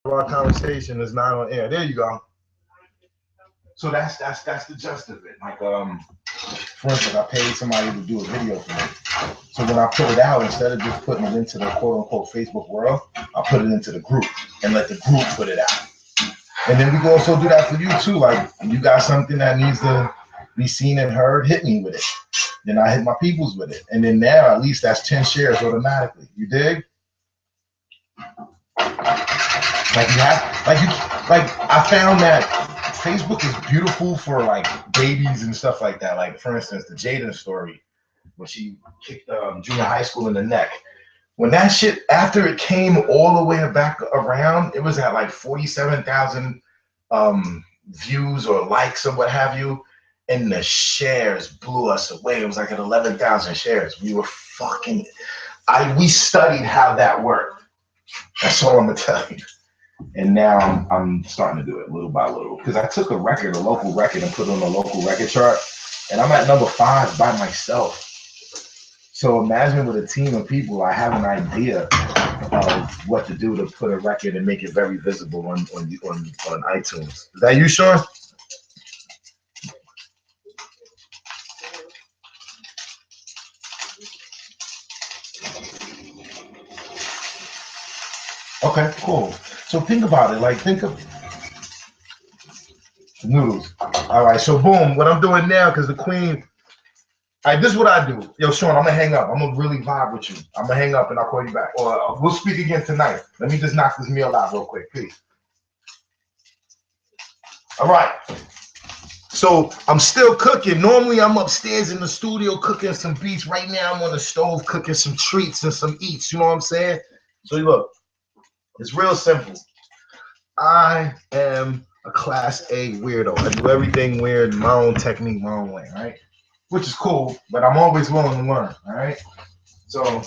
our conversation is not on air. There you go. So that's the gist of it. Like for instance, I paid somebody to do a video for me. So when I put it out, instead of just putting it into the quote unquote Facebook world, I put it into the group and let the group put it out. And then we can also do that for you too. Like you got something that needs to be seen and heard, hit me with it. Then I hit my peoples with it. And then now at least that's 10 shares automatically. You dig? Like you have like I found that Facebook is beautiful for like babies and stuff like that. Like for instance, the Jaden story when she kicked junior high school in the neck. When that shit, after it came all the way back around, it was at like 47,000 views or likes or what have you. And the shares blew us away. It was like at 11,000 shares. We were fucking, we studied how that worked. That's all I'm gonna tell you. And now I'm starting to do it little by little because I took a record, a local record, and put it on the local record chart, and I'm at number 5 by myself. So imagine with a team of people, I have an idea of what to do to put a record and make it very visible on iTunes. Is that you, Sean? Okay, cool. So think about it. Like think of noodles. All right. So boom. What I'm doing now, because the queen. All right, this is what I do. Yo, Sean, I'm gonna hang up. I'm gonna really vibe with you. I'm gonna hang up and I'll call you back. Or we'll speak again tonight. Let me just knock this meal out real quick, please. All right. So I'm still cooking. Normally I'm upstairs in the studio cooking some beats. Right now I'm on the stove cooking some treats and some eats. You know what I'm saying? So look, it's real simple. I am a class A weirdo. I do everything weird, my own technique, my own way, right? Which is cool, but I'm always willing to learn, all right? So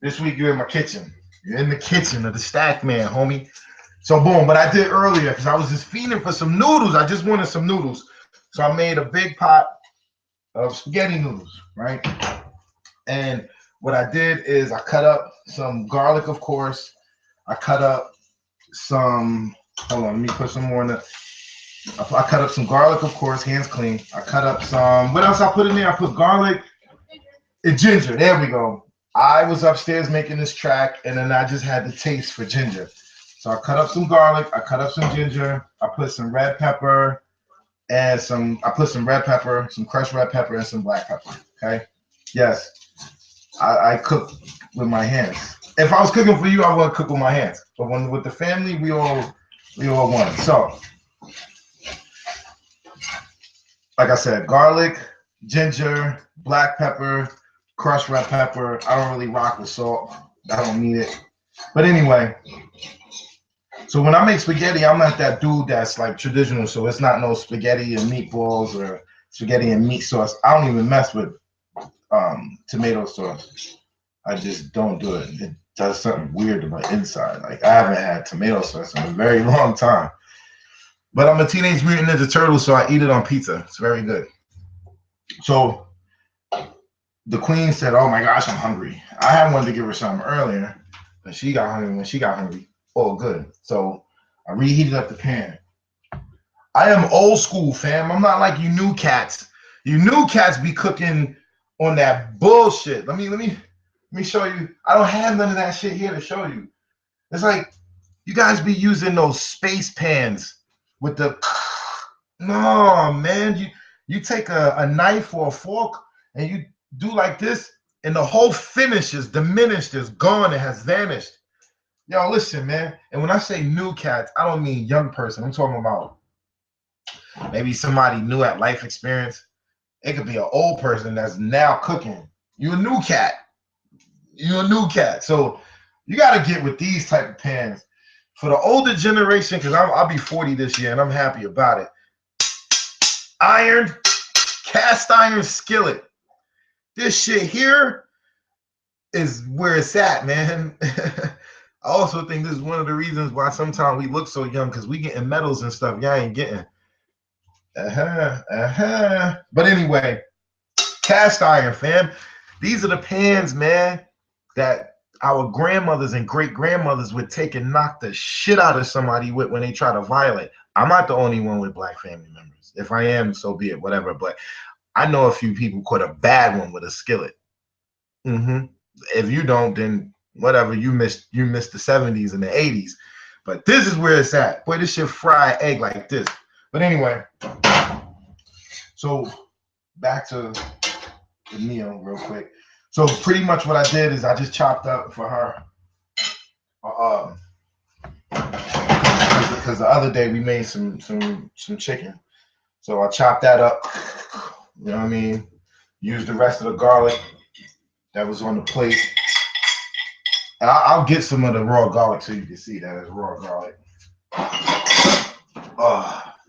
this week you're in my kitchen. You're in the kitchen of the Stack Man, homie. So boom, what I did earlier, because I was just feeding for some noodles. I just wanted some noodles. So I made a big pot of spaghetti noodles, right? And what I did is I cut up some garlic, of course. I cut up some, hold on, let me put some more in the, I cut up some garlic, of course, hands clean. I cut up some, what else I put in there? I put garlic and ginger. There we go. I was upstairs making this track, and then I just had the taste for ginger. So I cut up some garlic, I cut up some ginger, I put some red pepper, and I put some red pepper, some crushed red pepper, and some black pepper. Okay. Yes, I cook with my hands. If I was cooking for you, I wouldn't cook with my hands. But when with the family, we all want it. So, like I said, garlic, ginger, black pepper, crushed red pepper. I don't really rock with salt. I don't need it. But anyway, so when I make spaghetti, I'm not that dude that's like traditional. So it's not no spaghetti and meatballs or spaghetti and meat sauce. I don't even mess with tomato sauce. I just don't do it. It does something weird to my inside. Like I haven't had tomato sauce in a very long time. But I'm a Teenage Mutant Ninja Turtle, so I eat it on pizza. It's very good. So the queen said, "Oh my gosh, I'm hungry." I had wanted to give her something earlier, but she got hungry when she got hungry. Oh, good. So I reheated up the pan. I am old school, fam. I'm not like you new cats. You new cats be cooking on that bullshit. Let me show you. I don't have none of that shit here to show you. It's like you guys be using those space pans with the no man. You take a knife or a fork and you do like this, and the whole finish is diminished, is gone, it has vanished. Yo, listen, man. And when I say new cats, I don't mean young person. I'm talking about maybe somebody new at life experience. It could be an old person that's now cooking. You a new cat. You a new cat. So you got to get with these type of pans. For the older generation, because I'll be 40 this year and I'm happy about it. Iron, cast iron skillet. This shit here is where it's at, man. I also think this is one of the reasons why sometimes we look so young, because we getting medals and stuff y'all ain't getting. But anyway, cast iron, fam. These are the pans, man, that our grandmothers and great grandmothers would take and knock the shit out of somebody with when they try to violate. I'm not the only one with black family members. If I am, so be it, whatever. But I know a few people caught a bad one with a skillet. Mm-hmm. If you don't, then whatever. You missed the 70s and the 80s. But this is where it's at. Boy, this shit fried egg like this. But anyway, so back to the meal real quick. So pretty much what I did is I just chopped up for her. Because the other day we made some chicken, so I chopped that up. You know what I mean? Used the rest of the garlic that was on the plate, and I'll get some of the raw garlic so you can see that it's raw garlic.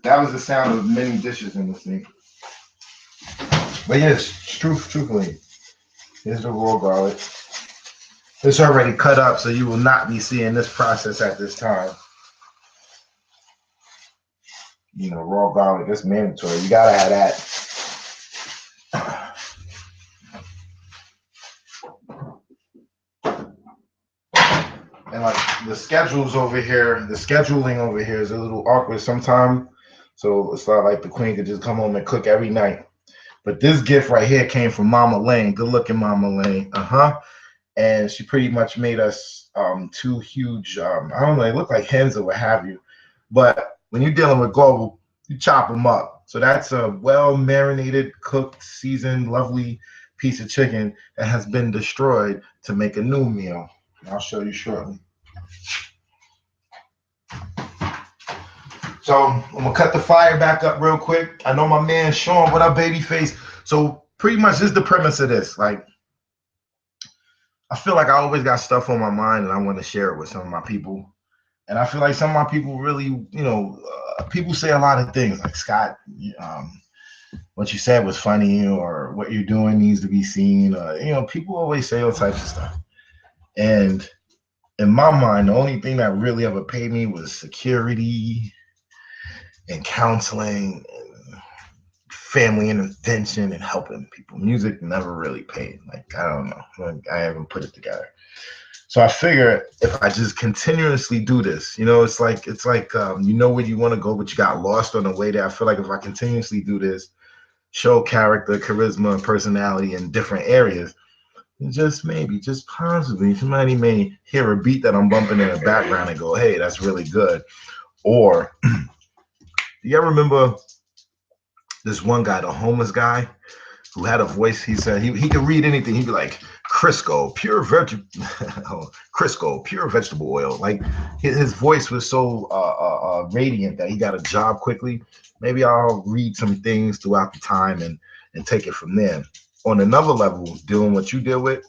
That was the sound of many dishes in this thing. But yes, truthfully, here's the raw garlic. It's already cut up, so you will not be seeing this process at this time. You know, raw garlic, that's mandatory. You gotta have that. And like the scheduling over here is a little awkward sometimes. So it's not like the queen could just come home and cook every night. But this gift right here came from Mama Lane. Good looking Mama Lane. And she pretty much made us two huge, I don't know, they look like hens or what have you. But when you're dealing with global, you chop them up. So that's a well marinated, cooked, seasoned, lovely piece of chicken that has been destroyed to make a new meal. I'll show you shortly. So I'm gonna cut the fire back up real quick. I know my man Sean, what up, baby face? So pretty much this is the premise of this. Like, I feel like I always got stuff on my mind and I want to share it with some of my people. And I feel like some of my people really, people say a lot of things like, Scott, what you said was funny, or what you're doing needs to be seen. People always say all types of stuff. And in my mind, the only thing that really ever paid me was security and counseling and family intervention and helping people. Music never really paid. Like, I don't know. Like, I haven't put it together. So I figure if I just continuously do this, it's like you know where you want to go, but you got lost on the way there. I feel like if I continuously do this, show character, charisma, and personality in different areas, just maybe, just possibly, somebody may hear a beat that I'm bumping in the background and go, hey, that's really good. Or do you ever remember this one guy, the homeless guy, who had a voice? He said he could read anything. He'd be like, Crisco, Crisco, pure vegetable oil. Like his voice was so radiant that he got a job quickly. Maybe I'll read some things throughout the time and take it from there. On another level, doing what you deal with,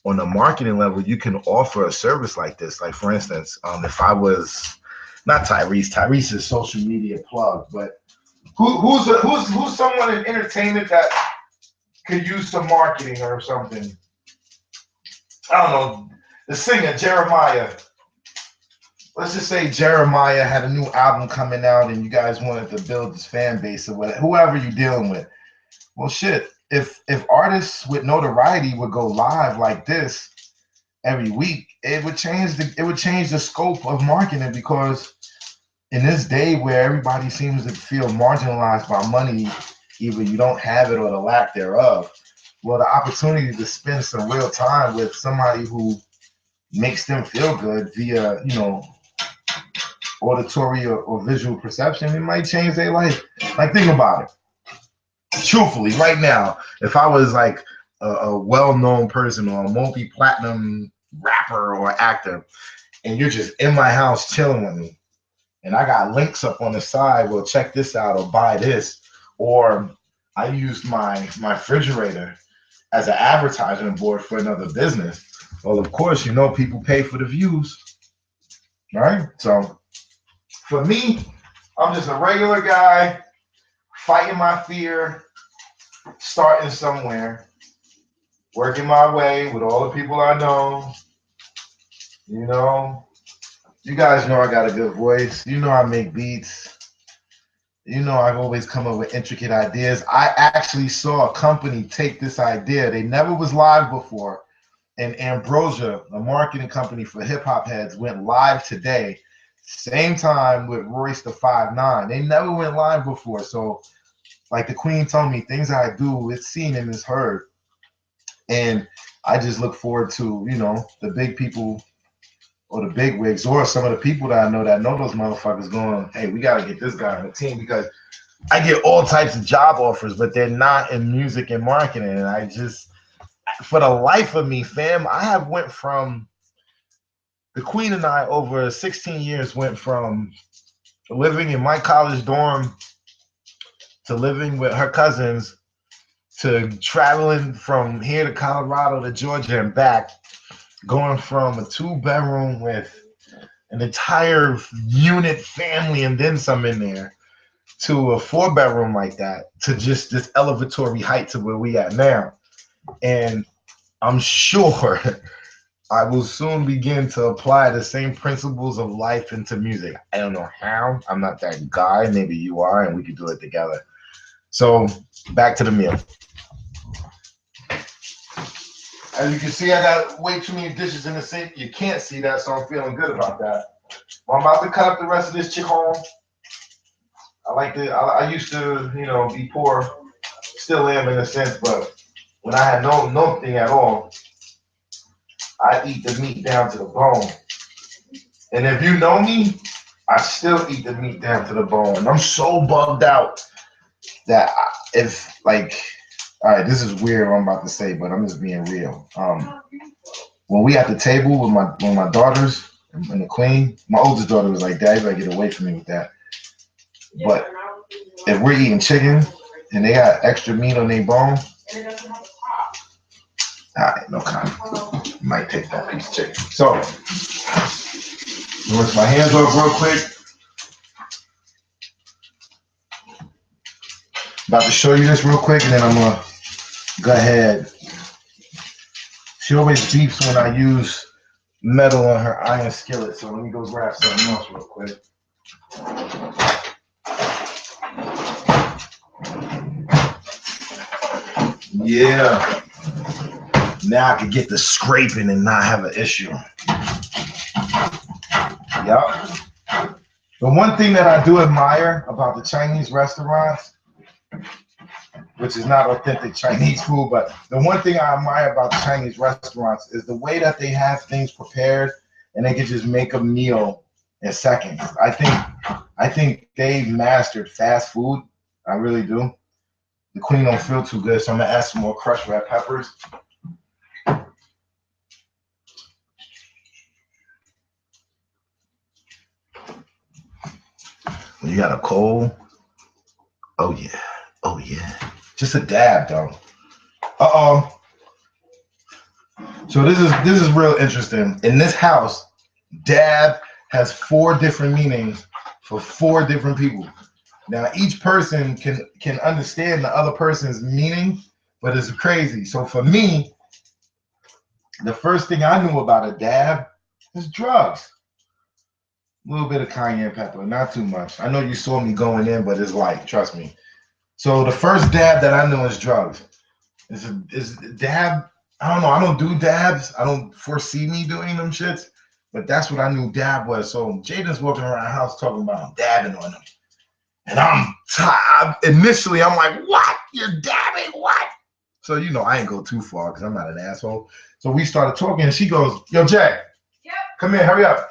on a marketing level, you can offer a service like this. Like, for instance, if I was not Tyrese is social media plug, but who's someone in entertainment that could use some marketing or something? I don't know. The singer Jeremiah. Let's just say Jeremiah had a new album coming out, and you guys wanted to build this fan base or whatever, whoever you're dealing with. Well, shit. If artists with notoriety would go live like this every week, it would change the scope of marketing, because in this day where everybody seems to feel marginalized by money, either you don't have it or the lack thereof. Well, the opportunity to spend some real time with somebody who makes them feel good via, auditory or visual perception, it might change their life. Like, think about it. Truthfully, right now, if I was like a well-known person or a multi-platinum rapper or actor, and you're just in my house chilling with me, and I got links up on the side, well, check this out or buy this, or I used my refrigerator as an advertisement board for another business. Well, of course, people pay for the views, right? So for me, I'm just a regular guy fighting my fear, starting somewhere, working my way with all the people I know. You guys know I got a good voice. I make beats. I've always come up with intricate ideas. I actually saw a company take this idea. They never was live before, and Ambrosia, a marketing company for hip hop heads, went live today, same time with Royce the 5'9". They never went live before. So, like the Queen told me, things I do, it's seen and it's heard. And I just look forward to, you know, the big people or the big wigs or some of the people that I know those motherfuckers going, hey, we got to get this guy on the team, because I get all types of job offers, but they're not in music and marketing. And I just, for the life of me, fam, I have went from, the Queen and I over 16 years went from living in my college dorm to living with her cousins to traveling from here to Colorado to Georgia and back, going from a 2-bedroom with an entire unit family and then some in there to a 4-bedroom like that, to just this elevatory height to where we at now. And I'm sure I will soon begin to apply the same principles of life into music. I don't know how. I'm not that guy. Maybe you are, and we can do it together. So back to the meal. As you can see, I got way too many dishes in the sink. You can't see that, so I'm feeling good about that. Well, I'm about to cut up the rest of this chicken. I used to, you know, be poor. Still am in a sense, but when I had nothing at all, I eat the meat down to the bone. And if you know me, I still eat the meat down to the bone. And I'm so bugged out that if, like, all right, this is weird what I'm about to say, but I'm just being real. When we at the table with my daughters and the Queen, my oldest daughter was like, Dad, you gotta get away from me with that. But if we're eating chicken and they got extra meat on their bone, all right, no comment. Might take that piece of chicken. So, rinse my hands off real quick. About to show you this real quick, and then I'm gonna go ahead. She always beeps when I use metal on her iron skillet, so let me go grab something else real quick. Yeah. Now I can get the scraping and not have an issue. Yep. The one thing that I do admire about the Chinese restaurants, which is not authentic Chinese food, but the one thing I admire about the Chinese restaurants is the way that they have things prepared and they can just make a meal in seconds. I think they've mastered fast food. I really do. The Queen don't feel too good, so I'm gonna add some more crushed red peppers. You got a cold? Oh yeah. Oh yeah. Just a dab though. Uh-oh. So this is real interesting. In this house, dab has 4 different meanings for 4 different people. Now each person can understand the other person's meaning, but it's crazy. So for me, the first thing I knew about a dab is drugs. A little bit of cayenne pepper, not too much. I know you saw me going in, but it's light, trust me. So the first dab that I knew is drugs. Is dab, I don't know, I don't do dabs. I don't foresee me doing them shits, but that's what I knew dab was. So Jaden's walking around the house talking about dabbing on them. And initially I'm like, what? You're dabbing? What? So, you know, I ain't go too far because I'm not an asshole. So we started talking and she goes, yo, Jay, yep, come here, hurry up.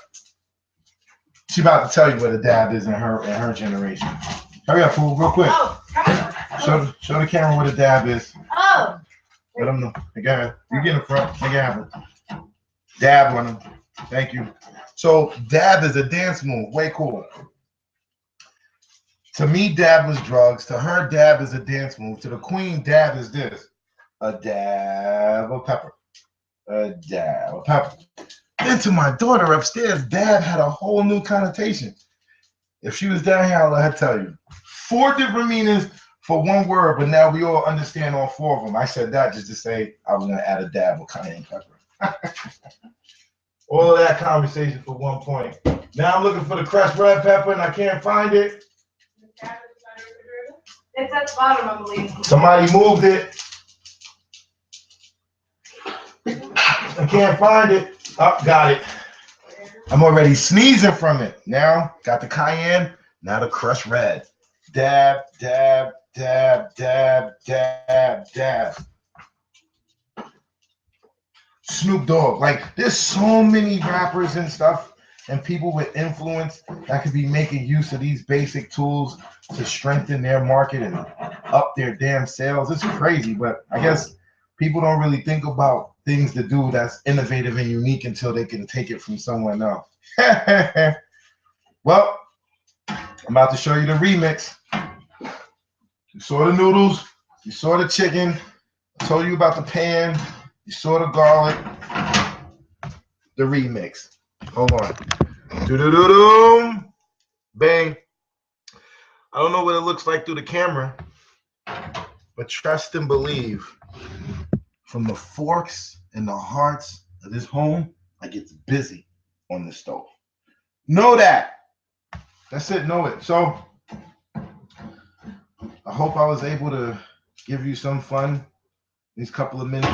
She about to tell you what a dab is in her generation. Hurry up, fool, real quick. Oh, show the camera what a dab is. Oh. Let them know. Again, you get in front. Make it happen. Dab on them. Thank you. So dab is a dance move. Way cool. To me, dab was drugs. To her, dab is a dance move. To the Queen, dab is this. A dab of pepper. A dab of pepper. Then to my daughter upstairs, dab had a whole new connotation. If she was down here, I'll let her tell you. 4 different meanings for one word, but now we all understand all 4 of them. I said that just to say I was going to add a dab of cayenne pepper. All of that conversation for 1 point. Now I'm looking for the crushed red pepper and I can't find it. It's at the bottom, I believe. Somebody moved it. I can't find it. Oh, got it. I'm already sneezing from it. Now, got the cayenne. Now the crushed red. Dab, dab, dab, dab, dab, dab. Snoop Dogg. Like, there's so many rappers and stuff and people with influence that could be making use of these basic tools to strengthen their market and up their damn sales. It's crazy, but I guess people don't really think about things to do that's innovative and unique until they can take it from someone else. Well, I'm about to show you the remix. You saw the noodles, you saw the chicken, I told you about the pan, you saw the garlic, the remix. Hold on. Do-do-do-doom. Bang. I don't know what it looks like through the camera, but trust and believe, from the forks and the hearts of this home, I get busy on the stove. Know that. That's it. Know it. So I hope I was able to give you some fun these couple of minutes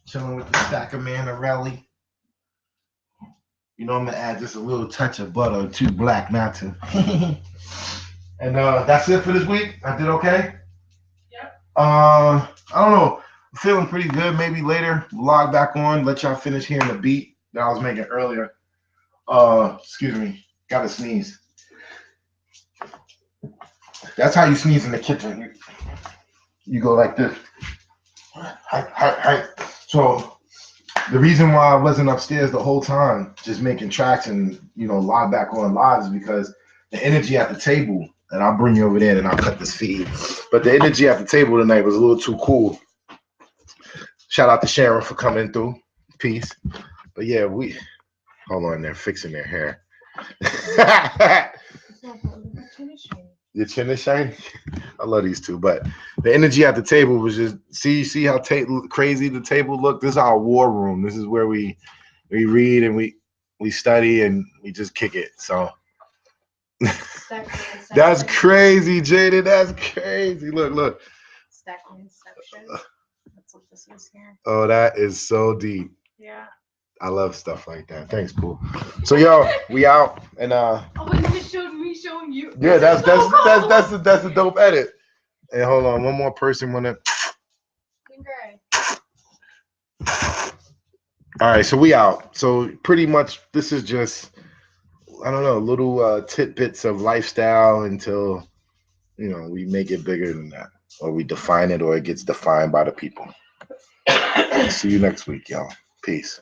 chilling with the tAckmAnbeAt. You know, I'm gonna add just a little touch of butter, too black not to. And that's it for this week. I did okay. Yep. I don't know. I'm feeling pretty good. Maybe later log back on, let y'all finish hearing the beat that I was making earlier. Excuse me. Gotta sneeze. That's how you sneeze in the kitchen. You go like this. Hi. So the reason why I wasn't upstairs the whole time, just making tracks and log back on live, is because the energy at the table, and I'll bring you over there and I'll cut this feed. But the energy at the table tonight was a little too cool. Shout out to Sharon for coming through. Peace. But yeah, hold on, they're fixing their hair. Your chin is shiny. I love these two, but the energy at the table was just see how crazy the table looked. This is our war room. This is where we read and we study and we just kick it. So that's crazy, Jaden. That's crazy. Look. Inception. That's what this is here. Oh, that is so deep. Yeah. I love stuff like that. Thanks, Pooh. So yo, we out and Oh, you just showed me showing you. Yeah, that's a dope edit. And hold on, one more person wanna. All right, so we out. So pretty much this is just, I don't know, little tidbits of lifestyle until we make it bigger than that, or we define it, or it gets defined by the people. See you next week, y'all. Peace.